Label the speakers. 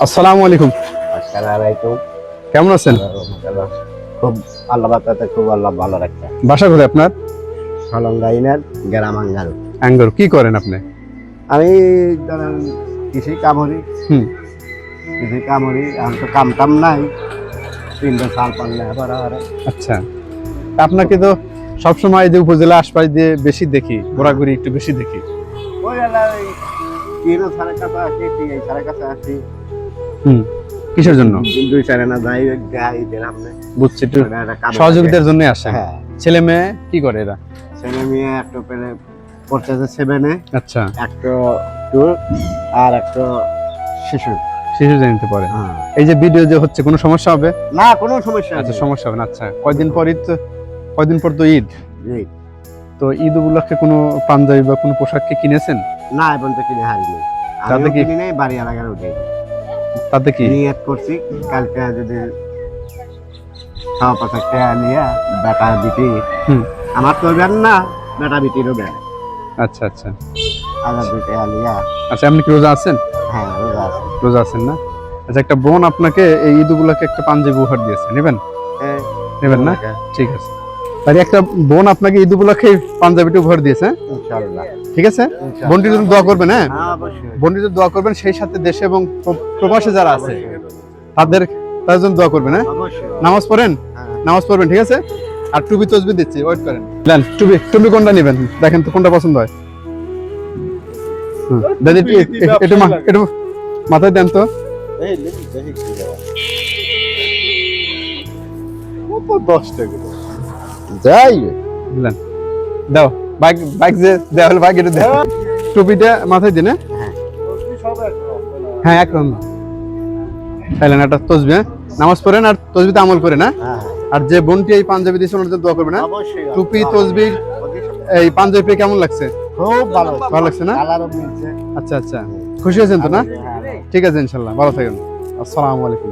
Speaker 1: আসসালামু আলাইকুম।
Speaker 2: আসসালামু আলাইকুম।
Speaker 1: কেমন আছেন?
Speaker 2: খুব আল্লাহ বাতাতে খুব আল্লাহ ভালো রাখছে।
Speaker 1: বাসা কোথায় আপনার?
Speaker 2: সলঙ্গাইনের গ্রাম আঙ্গারু।
Speaker 1: অ্যাঙ্গর কি করেন আপনি?
Speaker 2: আমি ধরেন কৃষি কামড়ি
Speaker 1: হুম।
Speaker 2: এখন তো কাম টাম নাই, 3 সাল পারলে আবার
Speaker 1: আচ্ছা, আপনাকে তো সবসময় যে উপজেলা আশপাশ দিয়ে বেশি দেখি, ঘোরাঘুরি একটু বেশি দেখি।
Speaker 2: ওই এলাকায় তিনও সাড়ে কাছে আসি, এই সাড়ে কাছে আসি।
Speaker 1: কিসের জন্য?
Speaker 2: 2 সাড়ে না যাই গাই দিলাম না,
Speaker 1: বুঝছি, একটু সহযোগিতার জন্য আসেন।
Speaker 2: হ্যাঁ,
Speaker 1: ছেলে মেয়ে কি করে এরা?
Speaker 2: ছেলে মেয়ে একটা পেলে পড়তেছে 7-এ,
Speaker 1: আচ্ছা,
Speaker 2: একটা 2 আর একটা শিশু।
Speaker 1: শিশু জানতে পারে।
Speaker 2: হ্যাঁ,
Speaker 1: এই যে ভিডিও যে হচ্ছে, কোনো সমস্যা হবে?
Speaker 2: না কোনো সমস্যা
Speaker 1: আচ্ছা,
Speaker 2: নেই।
Speaker 1: সমস্যা হবে না। আচ্ছা, কয়দিন পর তো ঈদ।
Speaker 2: জি।
Speaker 1: তো ঈদ উপলক্ষে কোনো পাঞ্জাবি বা কোনো পোশাক কি কিনেছেন?
Speaker 2: না, এখন তো কিনে হারিনি।
Speaker 1: তাতে
Speaker 2: আমিও
Speaker 1: কি?
Speaker 2: কিনি নাই, বাড়ি এলাকার উঠে
Speaker 1: তাতে কি?
Speaker 2: নিয়ত করছি কালকে যদি খাওয়া পাশা খেয়া নিয়ে বেটা বিটি, আমার তো বেন না, বেটা বিটিরও বেন।
Speaker 1: আচ্ছা আচ্ছা
Speaker 2: আবার দুইটা আলিয়া।
Speaker 1: আচ্ছা, আপনি কি রোজা আছেন?
Speaker 2: হ্যাঁ, রোজা আছে।
Speaker 1: রোজা আছেন না? আচ্ছা, একটা বোন আপনাকে এই ঈদ উপলক্ষে একটা পাঞ্জাবি উপহার দিয়েছে, নেবেন?
Speaker 2: হ্যাঁ,
Speaker 1: নেবেন না? ঠিক আছে। তাহলে একটা বোন আপনাকে ঈদ উপলক্ষে পাঞ্জাবিটা উপহার দিয়েছে।
Speaker 2: ইনশাআল্লাহ।
Speaker 1: ঠিক আছে, বোনটির জন্য দোয়া করবেন। হ্যাঁ,
Speaker 2: হ্যাঁ, অবশ্যই।
Speaker 1: বোনটির জন্য দোয়া করবেন, সেই সাথে দেশে এবং প্রবাসে যারা আছে তাদের জন্য দোয়া করবেন। হ্যাঁ,
Speaker 2: অবশ্যই।
Speaker 1: নামাজ পড়েন, নামাজ পড়বেন। ঠিক আছে, আর টুপি তসবি দিচ্ছি, ওয়েট করেন। নেন টুপি কোনটা নেবেন দেখেন তো, কোনটা পছন্দ হয়। দাদি একটু মাথায় দেন তো।
Speaker 2: এই লেডি দেখি কি দেওয়া। কত 10 টাকা যাই
Speaker 1: নেন, দাও। বাইক যে দেওয়া হলো, বাইক এটা দেওয়া। টুপিটা মাথায় দিন। হ্যাঁ, একরকম। তাইলে একটা তসবি, হ্যাঁ, নামাজ পড়েন আর তসবিতে আমল করেন। হ্যাঁ, আর যে বোনটি এই পাঞ্জাবি দিয়েছে ওনার জন্য দোয়া করবেন। না
Speaker 2: অবশ্যই।
Speaker 1: টুপি তসবির এই পাঞ্জাবি পেয়ে কেমন লাগছে?
Speaker 2: খুব ভালো
Speaker 1: লাগছে না?
Speaker 2: কালারও মিলছে।
Speaker 1: আচ্ছা আচ্ছা, খুশি হয়েছেন তো? না,
Speaker 2: হ্যাঁ।
Speaker 1: ঠিক আছে, ইনশাল্লাহ ভালো থাকেন। আসসালামু আলাইকুম।